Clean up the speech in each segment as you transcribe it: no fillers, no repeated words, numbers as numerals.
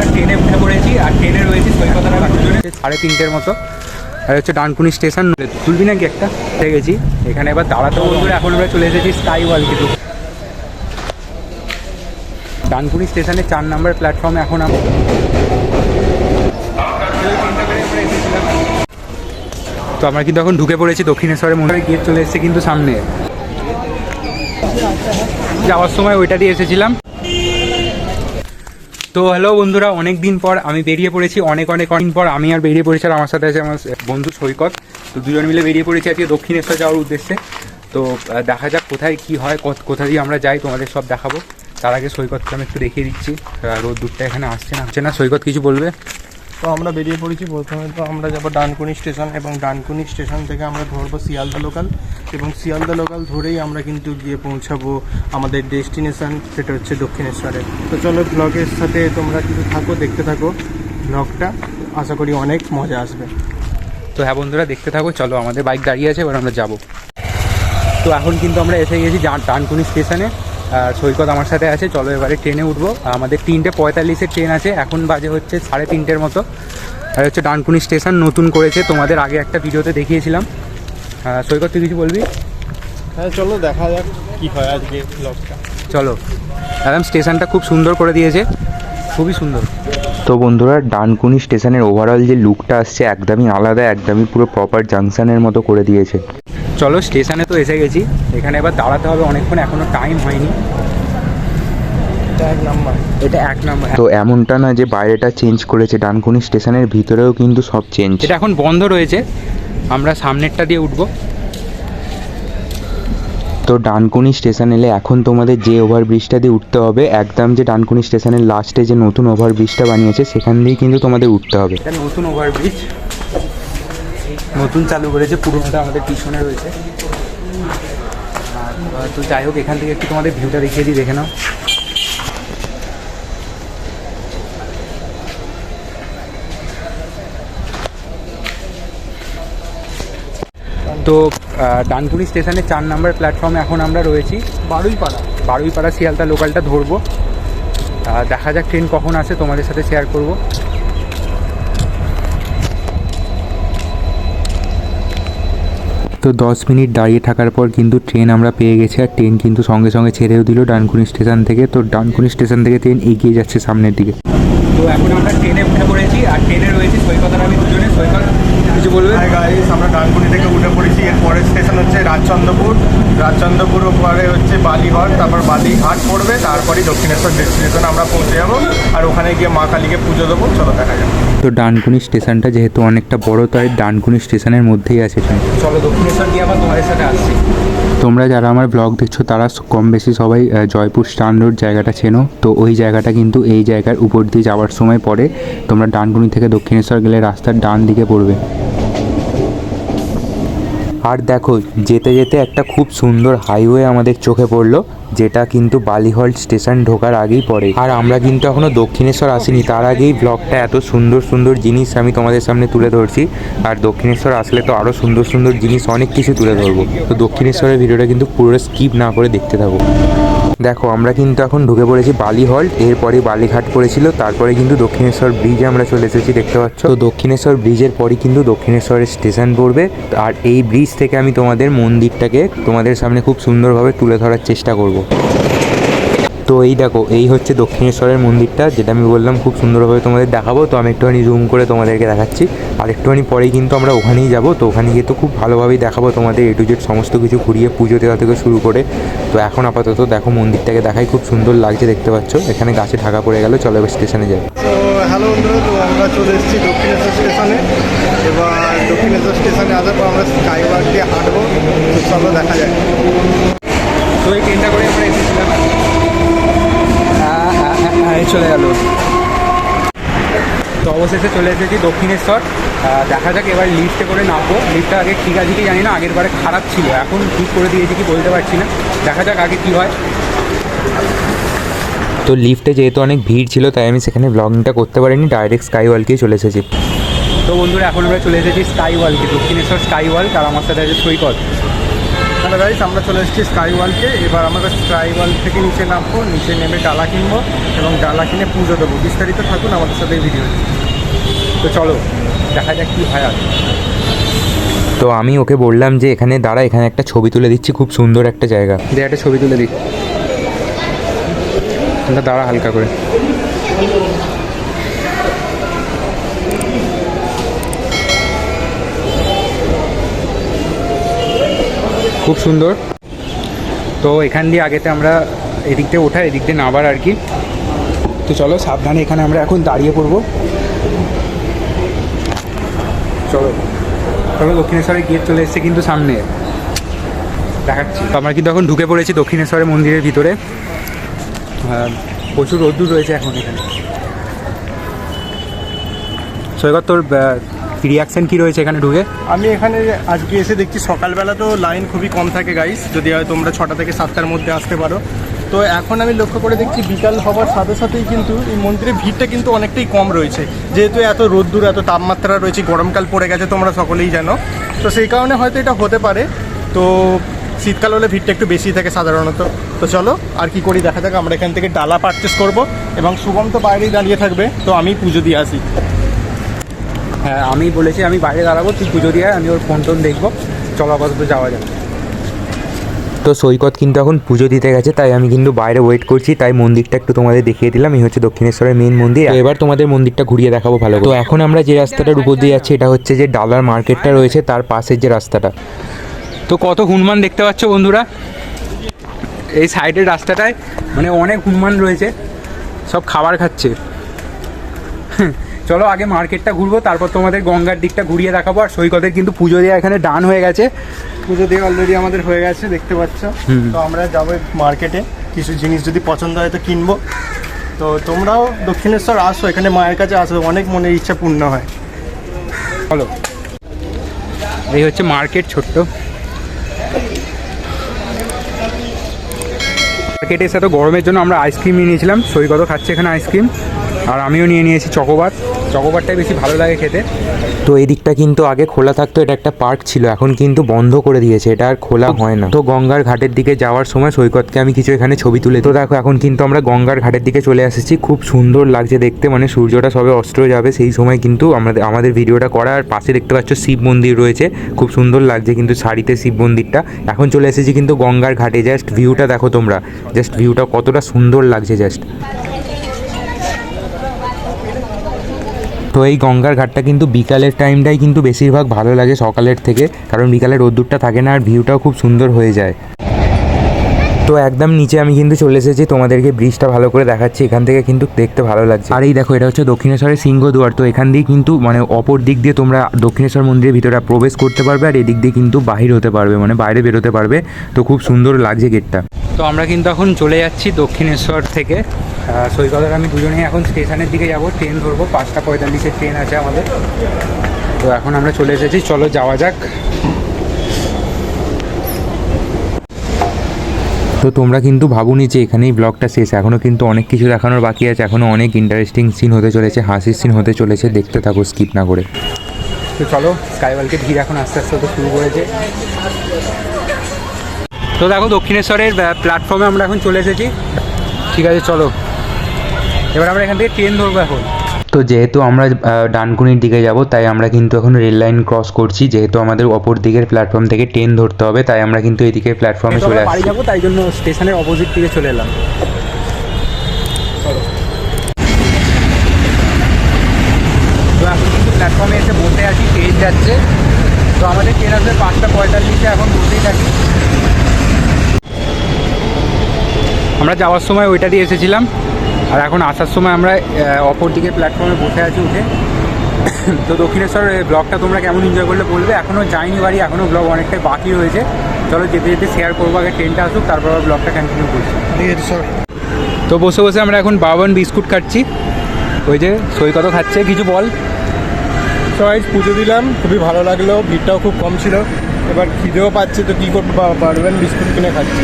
আমরা ট্রেনে উঠে পড়েছি আর ট্রেনে রয়েছি সৈকতারা 3:30 মতো। আর হচ্ছে ডানকুনি স্টেশন, তুলবি নাকি একটা উঠে গেছি এখানে। এবার দাঁড়াতে বন্ধুরা এখন আমরা চলে এসেছি স্কাই ওয়াল কিন্তু ডানকুনি স্টেশনের 4 নম্বর প্ল্যাটফর্মে। এখন আমরা তো আমরা কিন্তু এখন ঢুকে পড়েছি দক্ষিণেশ্বরের মন্দিরে। গেট চলে এসেছে কিন্তু সামনে, যাওয়ার সময় ওইটা দিয়ে এসেছিলাম। তো হ্যালো বন্ধুরা, অনেক দিন পর আমি বেরিয়ে পড়েছি, অনেক দিন পর আমি আর বেরিয়ে পড়েছি। আর আমার সাথে আছে আমার বন্ধু সৈকত। তো দুজন মিলে বেরিয়ে পড়েছি আজকে দক্ষিণেশ্বর যাওয়ার উদ্দেশ্যে। তো দেখা যাক কোথায় কি হয়, কোথা দিয়ে আমরা যাই, তোমাদের সব দেখাবো। তার আগে সৈকতকে আমি একটু দেখিয়ে দিচ্ছি, রোদ্দুরটা এখানে আসছে না। সৈকত কিছু বলবে? তো আমরা বেরিয়ে পড়েছি। প্রথমে তো আমরা যাবো ডানকুনি স্টেশন, এবং ডানকুনি স্টেশন থেকে আমরা ধরবো শিয়ালদা লোকাল, এবং শিয়ালদা লোকাল ধরেই আমরা কিন্তু গিয়ে পৌঁছাবো আমাদের ডেস্টিনেশন, সেটা হচ্ছে দক্ষিণেশ্বরে। তো চলো ব্লগের সাথে তোমরা কিন্তু থাকো, দেখতে থাকো ব্লগটা, আশা করি অনেক মজা আসবে। তো হ্যাঁ বন্ধুরা, দেখতে থাকো। চলো, আমাদের বাইক দাঁড়িয়ে আছে, এবার আমরা যাবো। তো এখন কিন্তু আমরা এসে গেছি ডানকুনি স্টেশনে। সৈকত আমার সাথে আছে। চলো এবারে ট্রেনে উঠবো। আমাদের 3:45 ট্রেন আছে, এখন বাজে হচ্ছে 3:30 মতো। আর হচ্ছে ডানকুনি স্টেশন নতুন করেছে, তোমাদের আগে একটা ভিডিওতে দেখিয়েছিলাম। সৈকত তুই কিছু বলবি? হ্যাঁ চলো দেখা যাক কী হয় আজকে ব্লগটা। চলো। একদম স্টেশনটা খুব সুন্দর করে দিয়েছে, খুবই সুন্দর। তো বন্ধুরা, ডানকুনি স্টেশনের ওভারঅল যে লুকটা আসছে একদমই আলাদা, একদমই পুরো প্রপার জাংশনের মতো করে দিয়েছে। চলো, স্টেশনে তো এসে গেছি, এখানে এবার দাঁড়াতে হবে অনেকক্ষণ, এখনও টাইম হয়নি। এটা 1 নম্বর। তো এমনটা না যে বাইরেটা চেঞ্জ করেছে, ডানকুনি স্টেশনের ভিতরেও কিন্তু সব চেঞ্জ। এটা এখন বন্ধ রয়েছে, আমরা সামনেরটা দিয়ে উঠবো। তো ডানকুনি স্টেশন এলে এখন তোমাদের যে ওভারব্রিজটা দিয়ে উঠতে হবে, একদম যে ডানকুনি স্টেশনের লাস্টে যে নতুন ওভারব্রিজটা বানিয়েছে সেখান দিয়েই কিন্তু তোমাদের উঠতে হবে। এটা নতুন ওভারব্রিজ, নতুন চালু করেছে, পুরোনোটা আমাদের পিছনে রয়েছে। তো যাই হোক, এখান থেকে একটু তোমাদের ভিউটা দেখিয়ে দিই, দেখে নাও। তো ডানকুনি স্টেশনের 4 নম্বর প্ল্যাটফর্মে এখন আমরা রয়েছি। বারুইপাড়া শিয়ালদা লোকালটা ধরবো। দেখা যাক ট্রেন কখন আসে, তোমাদের সাথে শেয়ার করব। তো 10 মিনিট দাঁড়িয়ে থাকার পর কিন্তু ট্রেন আমরা পেয়ে গেছি, আর ট্রেন কিন্তু সঙ্গে সঙ্গে ছেড়েও দিল ডানকুনি স্টেশন থেকে। তো ডানকুনি স্টেশন থেকে ট্রেন এগিয়ে যাচ্ছে সামনের দিকে। তো এখন আমরা ট্রেনে উঠে পড়েছি, আর ট্রেনে রয়েছি সৈকত আর আমি দুজনে। সৈকত কিছু বলবে? হাই গাইস, আমরা ডানকুনি থেকে উঠে পড়েছি। এর পরের স্টেশন হচ্ছে রাজচন্দ্রপুর পরে হচ্ছে বালিঘাট, তারপর বালিঘাট পড়বে, তারপরেই দক্ষিণেশ্বর ডেস্টিনেশন আমরা পৌঁছে যাবো। আর ওখানে গিয়ে মা কালীকে পুজো দেবো। চলো দেখা যাক। তো ডানকুনি স্টেশনটা যেহেতু অনেকটা বড়, তাই ডানকুনি স্টেশনের মধ্যেই আছে ট্রেন। চলো দক্ষিণেশ্বর গিয়ে আবার তোমাদের সাথে আসছি। তোমরা যারা আমার ব্লগ দেখছো তারা কম বেশি সবাই জয়পুর স্টান রোড জায়গাটা চেনো। তো ওই জায়গাটা কিন্তু এই জায়গার উপর দিয়ে যাওয়ার সময় পড়ে। তোমরা ডানকুনি থেকে দক্ষিণেশ্বর গেলে রাস্তার ডান দিকে পড়বে। আর দেখো, যেতে যেতে একটা খুব সুন্দর হাইওয়ে আমাদের চোখে পড়লো, যেটা কিন্তু বালিহল্ট স্টেশন ঢোকার আগেই পড়ে। আর আমরা কিন্তু এখনও দক্ষিণেশ্বর আসিনি, তার আগেই ব্লগটা এত সুন্দর সুন্দর জিনিস আমি তোমাদের সামনে তুলে ধরছি। আর দক্ষিণেশ্বর আসলে তো আরও সুন্দর সুন্দর জিনিস অনেক কিছু তুলে ধরবো। তো দক্ষিণেশ্বরের ভিডিওটা কিন্তু পুরো স্কিপ না করে দেখতে থাকো। দেখো, আমরা কিন্তু এখন ঢুকে পড়েছি বালিহল্ট, এরপরে বালিঘাট পড়েছিল, তারপরে কিন্তু দক্ষিণেশ্বর ব্রিজে আমরা চলে এসেছি, দেখতে পাচ্ছ। তো দক্ষিণেশ্বর ব্রিজের পরই কিন্তু দক্ষিণেশ্বরের স্টেশন পড়বে। আর এই ব্রিজ থেকে আমি তোমাদের মন্দিরটাকে তোমাদের সামনে খুব সুন্দরভাবে তুলে ধরার চেষ্টা করব। তো এই দেখো, এই হচ্ছে দক্ষিণেশ্বরের মন্দিরটা, যেটা আমি বললাম খুব সুন্দরভাবে তোমাদের দেখাবো। তো আমি একটুখানি জুম করে তোমাদেরকে দেখাচ্ছি, আর একটুখানি পরেই কিন্তু আমরা ওখানেই যাব। তো ওখানে গিয়ে তো খুব ভালোভাবেই দেখাবো তোমাদের, A to Z সমস্ত কিছু ঘুরিয়ে, পুজো দেওয়া থেকে শুরু করে। তো এখন আপাতত দেখো মন্দিরটাকে দেখাই, খুব সুন্দর লাগছে, দেখতে পাচ্ছ। এখানে গাছে ঢাকা পড়ে গেল। চলো এবার স্টেশনে যাই। তো হ্যালো বন্ধুরা, তো আমরা চলে এসেছি দক্ষিণেশ্বর স্টেশনে। এবার দক্ষিণেশ্বর স্টেশনে আসার পর আমরা স্কাইওয়াক দিয়ে হাঁটবো। তো চলো দেখা যায়। তো এই ট্রেনটা করে আমরা এসেছিলাম, চলে গেল। তো অবশেষে চলে এসেছি দক্ষিণেশ্বর। দেখা যাক এবার লিফটে করে নামবো। লিফটটা আগে ঠিক আছে কি জানি না, আগের বারে খারাপ ছিল, এখন ঠিক করে দিয়েছি কি বলতে পারছি না। দেখা যাক আগে কী হয়। তো লিফটে যেহেতু অনেক ভিড় ছিল, তাই আমি সেখানে ব্লগিংটা করতে পারিনি, ডাইরেক্ট স্কাইওয়ালকেই চলে এসেছি। তো বন্ধুরা, এখন আমরা চলে এসেছি স্কাই ওয়ালকে, দক্ষিণেশ্বর স্কাই ওয়াল। আর আমার সাথে আছে সৈকত। হ্যালো গাইস, আমরা চলে এসেছি স্কাই ওয়ার্ল্ডে। এবার আমাদের স্কাই ওয়ার্ল্ড থেকে নিচে নামবো, নিচে নেমে ডালা কিনবো এবং ডালা কিনে পুজো দেবো। বিস্তারিত থাকুন আমাদের সাথে এই ভিডিও। তো চলো দেখা যাক কী হয় আর। তো আমি ওকে বললাম যে এখানে দাঁড়া, এখানে একটা ছবি তুলে দিচ্ছি, খুব সুন্দর একটা জায়গা। দিয়ে একটা ছবি তুলে দিই, দাঁড়া হালকা করে। খুব সুন্দর। তো এখান দিয়ে আগেতে আমরা এদিক দিয়ে ওঠা, এদিক দিয়ে নাবার আর কি। তো চলো সাবধানে, এখানে আমরা এখন দাঁড়িয়ে পড়বো। চলো চলো, দক্ষিণেশ্বরের গেট চলে এসছে কিন্তু সামনে, দেখাচ্ছি। তো আমরা কিন্তু এখন ঢুকে পড়েছি দক্ষিণেশ্বরের মন্দিরের ভিতরে। প্রচুর রোদ্দুর রয়েছে এখন এখানে। সৈকত, তোর রিয়াকশান কী রয়েছে এখানে ঢুকে? আমি এখানে আজকে এসে দেখছি সকালবেলা তো লাইন খুবই কম থাকে গাইস, যদি হয় তোমরা 6টা থেকে 7টার মধ্যে আসতে পারো। তো এখন আমি লক্ষ্য করে দেখছি বিকাল হওয়ার সাথে সাথেই কিন্তু এই মন্দিরের ভিড়টা কিন্তু অনেকটাই কম রয়েছে, যেহেতু এত রোদ্দুর এত তাপমাত্রা রয়েছে, গরমকাল পড়ে গেছে তোমরা সকলেই জানো। তো সেই কারণে হয়তো এটা হতে পারে। তো শীতকাল হলে ভিড়টা একটু বেশি থাকে সাধারণত। তো চলো আর কি করি দেখা যাক। আমরা এখান থেকে ডালা পারচেস করব এবং শুভম তো বাইরেই দাঁড়িয়ে থাকবে, তো আমি পুজো দিয়ে আসি। হ্যাঁ, আমি বলেছি আমি বাইরে দাঁড়াবো, তুই পুজো দিয়ে আমি ওর ফোন টোন দেখবো। চলো আপাতত যাওয়া যাবে। তো সৈকত কিন্তু এখন পুজো দিতে গেছে, তাই আমি কিন্তু বাইরে ওয়েট করছি। তাই মন্দিরটা একটু তোমাদের দেখিয়ে দিলাম। এই হচ্ছে দক্ষিণেশ্বরের মেন মন্দির। তো এবার তোমাদের মন্দিরটা ঘুরিয়ে দেখাবো ভালো করে। তো এখন আমরা যে রাস্তাটার উপর দিয়ে যাচ্ছি, এটা হচ্ছে যে ডালার মার্কেটটা রয়েছে তার পাশের যে রাস্তাটা। তো কত হনুমান দেখতে পাচ্ছ বন্ধুরা এই সাইডের রাস্তাটায়, মানে অনেক হনুমান রয়েছে, সব খাবার খাচ্ছে। চলো আগে মার্কেটটা ঘুরবো, তারপর তোমাদের গঙ্গার দিকটা ঘুরিয়ে দেখাবো। আর সৈকতের কিন্তু পুজো দেওয়া এখানে ডান হয়ে গেছে। পুজো দিয়ে অলরেডি আমাদের হয়ে গেছে, দেখতে পাচ্ছ। তো আমরা যাবো মার্কেটে, কিছু জিনিস যদি পছন্দ হয় তো কিনবো। তো তোমরাও দক্ষিণেশ্বর আসো, এখানে মায়ের কাছে আসো, অনেক মনের ইচ্ছা পূর্ণ হয়। চলো, এই হচ্ছে মার্কেট ছোট্ট। মার্কেটে এসে তো গরমের জন্য আমরা আইসক্রিম নিয়ে নিয়েছিলাম। সৈকতও খাচ্ছে এখানে আইসক্রিম, আর আমিও নিয়ে নিয়েছি চকোবার। চকোবারটাই বেশি ভালো লাগে খেতে। তো এই দিকটা কিন্তু আগে খোলা থাকতো, এটা একটা পার্ক ছিল, এখন কিন্তু বন্ধ করে দিয়েছে, এটা আর খোলা হয় না। তো গঙ্গার ঘাটের দিকে যাওয়ার সময় সৈকতকে আমি কিছু এখানে ছবি তুলে। তো দেখো এখন কিন্তু আমরা গঙ্গার ঘাটের দিকে চলে এসেছি। খুব সুন্দর লাগছে দেখতে, মানে সূর্যটা সবে অস্ত যাবে সেই সময় কিন্তু আমাদের ভিডিওটা করা। আর পাশে দেখতে পাচ্ছ শিব মন্দির রয়েছে, খুব সুন্দর লাগছে কিন্তু সারিতে শিব মন্দিরটা। এখন চলে এসেছি কিন্তু গঙ্গার ঘাটে। জাস্ট ভিউটা দেখো তোমরা, জাস্ট ভিউটা কতটা সুন্দর লাগছে জাস্ট। তো এই গঙ্গার ঘাটটা কিন্তু বিকালের টাইমটাই কিন্তু বেশিরভাগ ভালো লাগে সকালের থেকে, কারণ বিকালে রোদ্দুরটা থাকে না আর ভিউটাও খুব সুন্দর হয়ে যায়। তো একদম নিচে আমি কিন্তু চলে এসেছি, তোমাদেরকে ব্রিজটা ভালো করে দেখাচ্ছি। এখান থেকে কিন্তু দেখতে ভালো লাগছে। আর এই দেখো, এটা হচ্ছে দক্ষিণেশ্বরের সিংহদুয়ার। তো এখান দিয়ে কিন্তু মানে অপর দিক দিয়ে তোমরা দক্ষিণেশ্বর মন্দিরের ভিতরে প্রবেশ করতে পারবে, আর এদিক দিয়ে কিন্তু বাহির হতে পারবে, মানে বাইরে বেরোতে পারবে। তো খুব সুন্দর লাগছে গেটটা। তো আমরা কিন্তু এখন চলে যাচ্ছি দক্ষিণেশ্বর থেকে। সৈকতের আমি দুজনেই এখন স্টেশনের দিকে যাব, ট্রেন ধরবো। 5:45-এর ট্রেন আছে আমাদের। তো এখন আমরা চলে এসেছি, চলো যাওয়া যাক। তো তোমরা কিন্তু ভাবুনি যে এখানেই ব্লগটা শেষ, এখনও কিন্তু অনেক কিছু দেখানোর বাকি আছে। এখনও অনেক ইন্টারেস্টিং সিন হতে চলেছে, হাসির সিন হতে চলেছে, দেখতে থাকো স্কিপ না করে। তো চলো, স্কাইওয়ালকে ভিড় এখন আস্তে আস্তে তো শুরু করেছে। তো দেখো দক্ষিণেশ্বরের প্ল্যাটফর্মে আমরা এখন চলে এসেছি। ঠিক আছে চলো, এবার আমরা এখান থেকে ট্রেন ধরবো এখন। তো যেহেতু আমরা ডানকুনির দিকে যাব, তাই আমরা কিন্তু এখন রেল লাইন ক্রস করছি। যেহেতু আমাদের অপর দিকের প্ল্যাটফর্ম থেকে ট্রেন ধরতে হবে, তাই আমরা কিন্তু এদিকে প্ল্যাটফর্মে চলে বাড়ি আসছি। যাবো, তাই জন্য স্টেশনের অপোজিট দিকে চলে এলাম। চলো, তো এখন কিন্তু প্ল্যাটফর্মে এসে বসে আছি, ট্রেন যাচ্ছে। তো আমাদের ট্রেন আসবে 5:45-এ, এখন বসেই থাকি। আমরা যাওয়ার সময় ওইটা দিয়ে এসেছিলাম, আর এখন আসার সময় আমরা অপর দিকে প্ল্যাটফর্মে বসে আছি উঠে। তো দক্ষিণেশ্বর ব্লগটা তোমরা কেমন এনজয় করলে বলবে। এখনও যাইনি বাড়ি, এখনও ব্লগ অনেকটাই বাকি রয়েছে। চলো যেতে যেতে শেয়ার করবো, আগে ট্রেনটা আসুক, তারপর আবার ব্লগটা কন্টিনিউ করছি। তো বসে বসে আমরা এখন বাবান বিস্কুট খাচ্ছি। ওই যে সৈকতও খাচ্ছে, কিছু বল। সবাই পুজো দিলাম, খুবই ভালো লাগলো, ভিড়টাও খুব কম ছিল। এবার খিদেও পাচ্ছে, তো কী করবো, পারবেন বিস্কুট কিনে খাচ্ছি।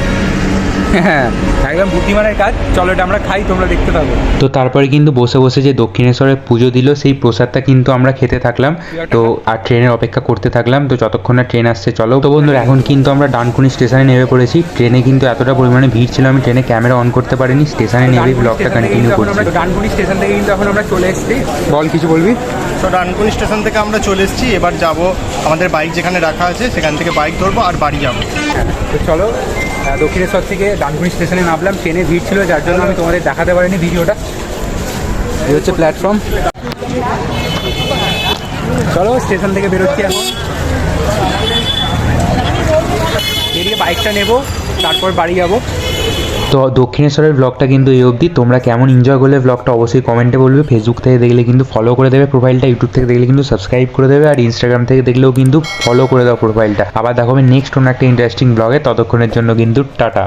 হ্যাঁ একদম বুদ্ধিমানের কাজ। চলো এটা আমরা খাই, তোমরা দেখতে থাকো। তো তারপরে কিন্তু বসে বসে যে দক্ষিণেশ্বরের পুজো দিল সেই প্রসাদটা কিন্তু আমরা খেতে থাকলাম। তো আর ট্রেনের অপেক্ষা করতে থাকলাম, তো যতক্ষণ না ট্রেন আসছে। চলো তো বন্ধুরা, এখন কিন্তু আমরা ডানকুনি স্টেশনে নেমে পড়েছি। ট্রেনে কিন্তু এতটা পরিমাণে ভিড় ছিল, আমি ট্রেনে ক্যামেরা অন করতে পারিনি। স্টেশনে নেমেই ব্লগটা কন্টিনিউ করছি। ডানকুনি স্টেশন থেকে কিন্তু এখন আমরা চলে এসেছি। বল, কিছু বলবি? তো ডানকুনি স্টেশন থেকে আমরা চলে এসেছি, এবার যাব আমাদের বাইক যেখানে রাখা আছে সেখান থেকে বাইক ধরবো আর বাড়ি যাবো। তো চলো, দক্ষিণেশ্বর থেকে ডানকুনি স্টেশনে নামলাম। ট্রেনে ভিড় ছিল যার জন্য আমি তোমাদের দেখাতে পারিনি ভিডিওটা। এই হচ্ছে প্ল্যাটফর্ম। চলো স্টেশন থেকে বেরোচ্ছি এখন। বেরিয়ে বাইকটা নেব, তারপর বাড়ি যাবো। তো দক্ষিণেশ্বরের ব্লগটা কিন্তু এই অবধি। তোমরা কেমন এনজয় করলে ব্লগটা অবশ্যই কমেন্টে বলবে। ফেসবুক থেকে দেখলে কিন্তু ফলো করে দেবে প্রোফাইলটা, ইউটিউব থেকে দেখলে কিন্তু সাবস্ক্রাইব করে দেবে, আর ইনস্টাগ্রাম থেকে দেখলেও কিন্তু ফলো করে দাও প্রোফাইলটা। আবার দেখাবে নেক্সট কোনো একটা ইন্টারেস্টিং ব্লগে। ততক্ষণের জন্য কিন্তু টাটা।